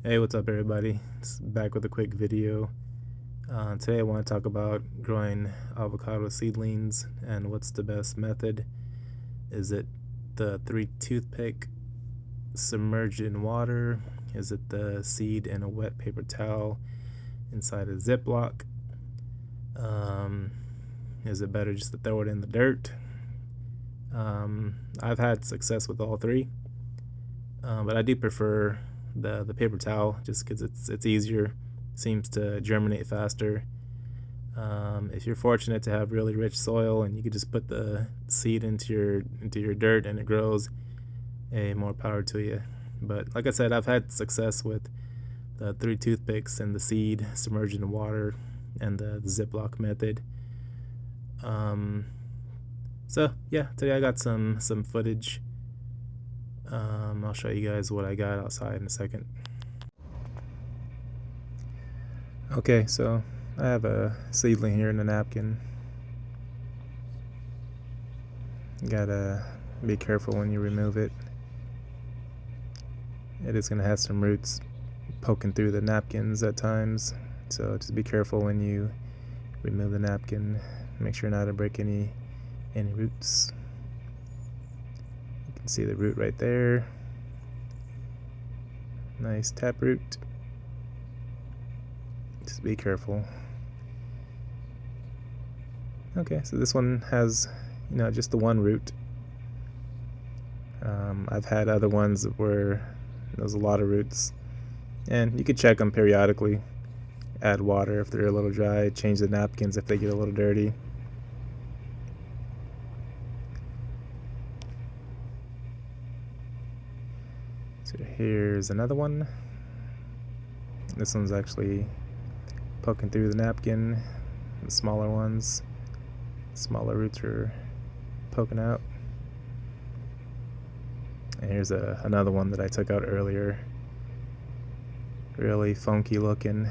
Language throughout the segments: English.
Hey, what's up everybody? It's back with a quick video. Today I want to talk about growing avocado seedlings and what's the best method. Is it the 3 toothpick submerged in water? Is it the seed in a wet paper towel inside a ziplock? Is it better just to throw it in the dirt? I've had success with all three, but I do prefer the paper towel just because it's easier, seems to germinate faster. If you're fortunate to have really rich soil and you could just put the seed into your dirt and it grows, more power to you. But like I said, I've had success with the 3 toothpicks and the seed submerged in water and the Ziploc method. So yeah, today I got some footage. I'll show you guys what I got outside in a second. Okay, so I have a seedling here in a napkin. You gotta be careful when you remove it. It is gonna have some roots poking through the napkins at times, so just be careful when you remove the napkin. Make sure not to break any roots. You can see the root right there. Nice taproot. Just be careful. Okay, so this one has, just the one root. I've had other ones where there's a lot of roots, and you could check them periodically. Add water if they're a little dry, change the napkins if they get a little dirty. So here's another one. This one's actually poking through the napkin. The smaller ones, smaller roots are poking out. And here's another one that I took out earlier. Really funky looking.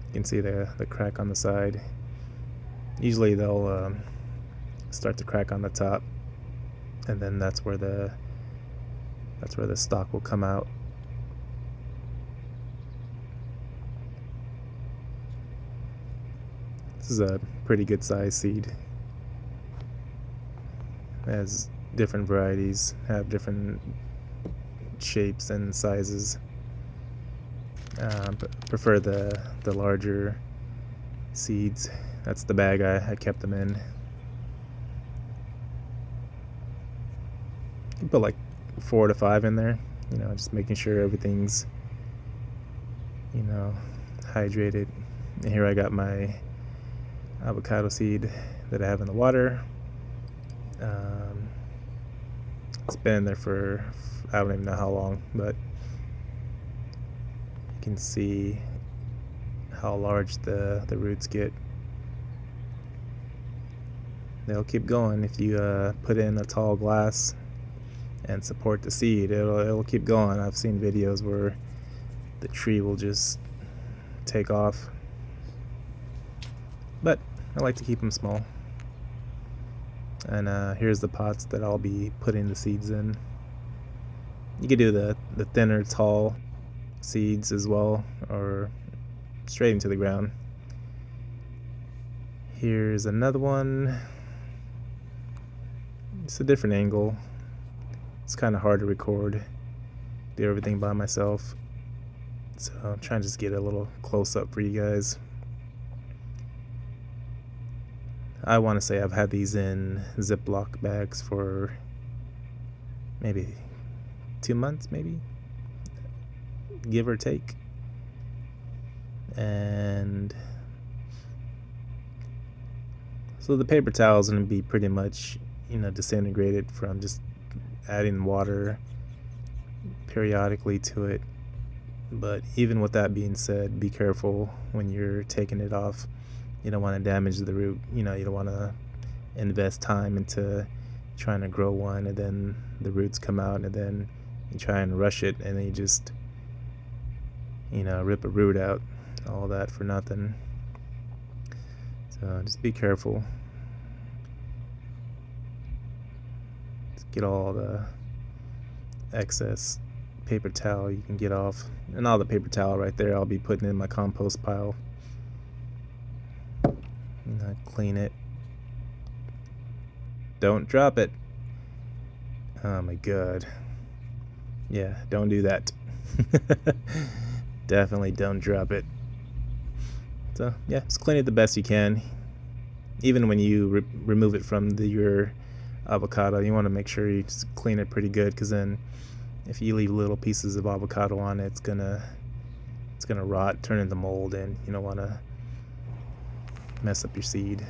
You can see the crack on the side. Usually they'll start to crack on the top, and then that's where the stalk will come out. This is a pretty good size seed. It has different varieties, have different shapes and sizes. But prefer the larger seeds. That's the bag I kept them in. You can put like 4 to 5 in there, just making sure everything's hydrated. And here I got my avocado seed that I have in the water. It's been in there for I don't even know how long, but you can see how large the roots get. They'll keep going if you put in a tall glass and support the seed. It'll keep going. I've seen videos where the tree will just take off, but I like to keep them small. And here's the pots that I'll be putting the seeds in. You could do the thinner, tall seeds as well, or straight into the ground. Here's another one. It's a different angle. It's kind of hard to record, do everything by myself, so I'm trying to just get a little close up for you guys. I want to say I've had these in Ziploc bags for maybe 2 months, maybe, give or take. And so the paper towel is going to be pretty much, disintegrated from just adding water periodically to it. But even with that being said, be careful when you're taking it off. You don't want to damage the root. You don't want to invest time into trying to grow one and then the roots come out and then you try and rush it and then you just rip a root out. All that for nothing. So just be careful. Just get all the excess paper towel you can get off. And all the paper towel right there I'll be putting in my compost pile. Clean it. Don't drop it. Oh my god. Yeah, don't do that. Definitely don't drop it. So yeah, just clean it the best you can. Even when you remove it from your avocado, you want to make sure you just clean it pretty good, because then if you leave little pieces of avocado on it, it's gonna rot, turn into mold, and you don't want to mess up your seed.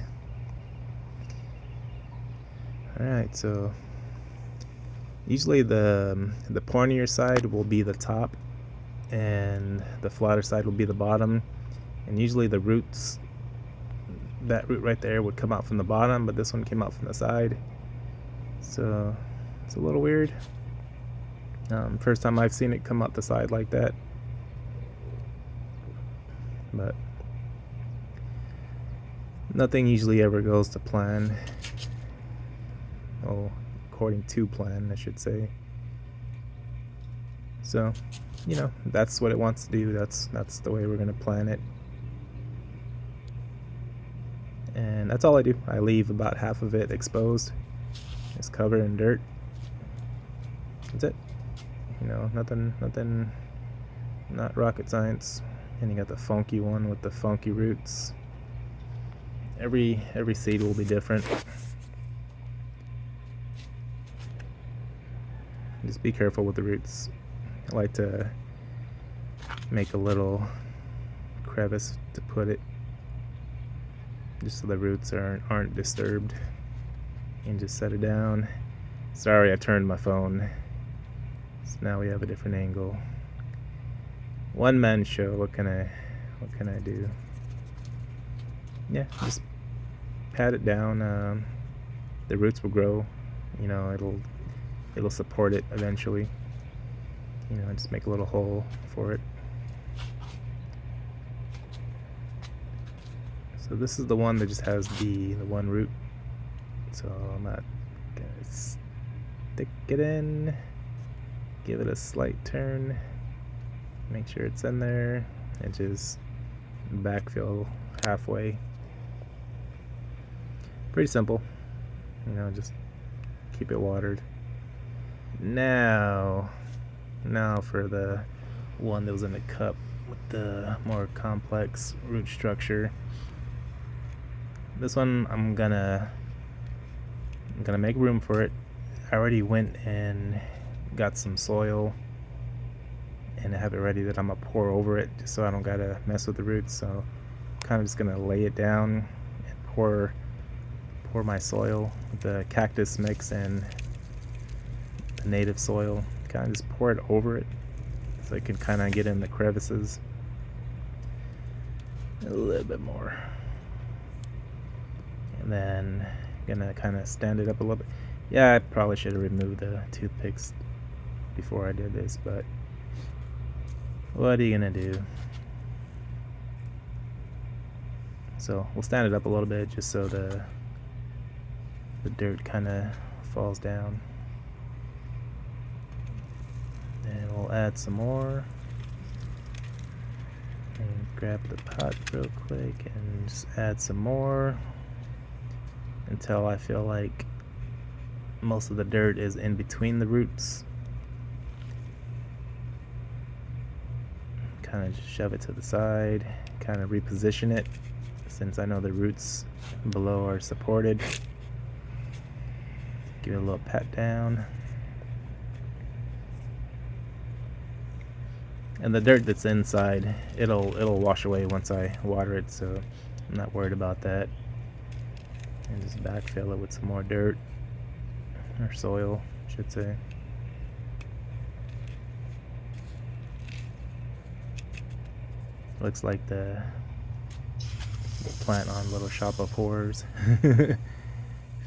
Alright, so usually the pointier side will be the top and the flatter side will be the bottom, and usually the roots, that root right there would come out from the bottom, but this one came out from the side, so it's a little weird. First time I've seen it come out the side like that, but nothing usually ever goes to plan. Oh, according to plan, I should say. So, you know, that's what it wants to do. That's the way we're gonna plan it. And that's all I do. I leave about half of it exposed, just covered in dirt. That's it. You know, nothing, not rocket science. And you got the funky one with the funky roots. Every seed will be different. Just be careful with the roots. I like to make a little crevice to put it, just so the roots aren't disturbed. And just set it down. Sorry, I turned my phone, so now we have a different angle. One man show. What can I do? Yeah, just pat it down. The roots will grow. You know, it'll support it eventually. You know, just make a little hole for it. So this is the one that just has the one root. So I'm not gonna stick it in. Give it a slight turn. Make sure it's in there, and just backfill halfway. Pretty simple. You know, just keep it watered. Now for the one that was in the cup with the more complex root structure. This one I'm gonna make room for it. I already went and got some soil, and I have it ready that I'm gonna pour over it, just so I don't gotta mess with the roots. So I'm kind of just gonna lay it down and pour my soil with the cactus mix and the native soil. Kind of just pour it over it so it can kind of get in the crevices a little bit more. And then gonna kind of stand it up a little bit. Yeah, I probably should have removed the toothpicks before I did this, but what are you gonna do? So we'll stand it up a little bit just so the dirt kind of falls down. And we'll add some more. And grab the pot real quick and just add some more until I feel like most of the dirt is in between the roots. Kind of just shove it to the side, kind of reposition it since I know the roots below are supported. Give it a little pat down. And the dirt that's inside, it'll wash away once I water it, so I'm not worried about that. And just backfill it with some more dirt, or soil, I should say. Looks like the plant on Little Shop of Horrors.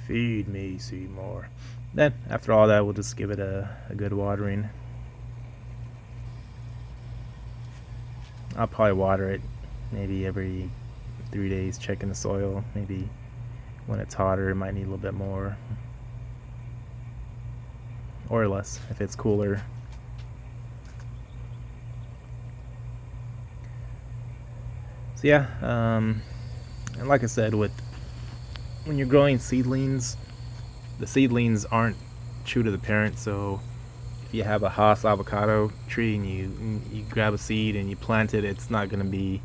Feed me, Seymour. Then, after all that, we'll just give it a good watering. I'll probably water it maybe every 3 days, checking the soil. Maybe when it's hotter, it might need a little bit more. or less if it's cooler. So yeah, and like I said, when you're growing seedlings, the seedlings aren't true to the parent. So if you have a Haas avocado tree and you grab a seed and you plant it, it's not going to be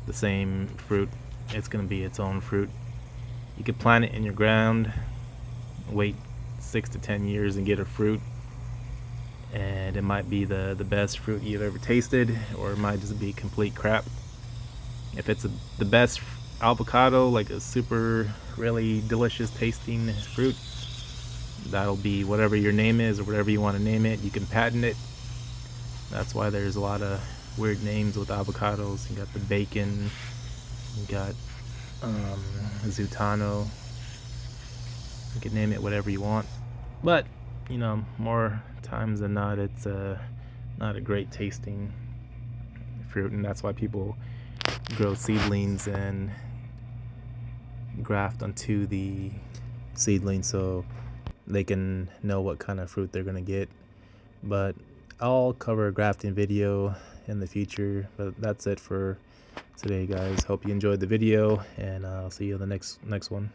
the same fruit. It's going to be its own fruit. You could plant it in your ground, wait 6 to 10 years and get a fruit, and it might be the best fruit you've ever tasted, or it might just be complete crap. If it's the best avocado, like a super really delicious tasting fruit, that'll be whatever your name is or whatever you want to name it. You can patent it. That's why there's a lot of weird names with avocados. You got the bacon, you got Zutano. You can name it whatever you want, but more times than not, it's not a great tasting fruit, and that's why people grow seedlings and graft onto the seedling so they can know what kind of fruit they're gonna get. But I'll cover a grafting video in the future. But that's it for today, guys. Hope you enjoyed the video, and I'll see you in the next one.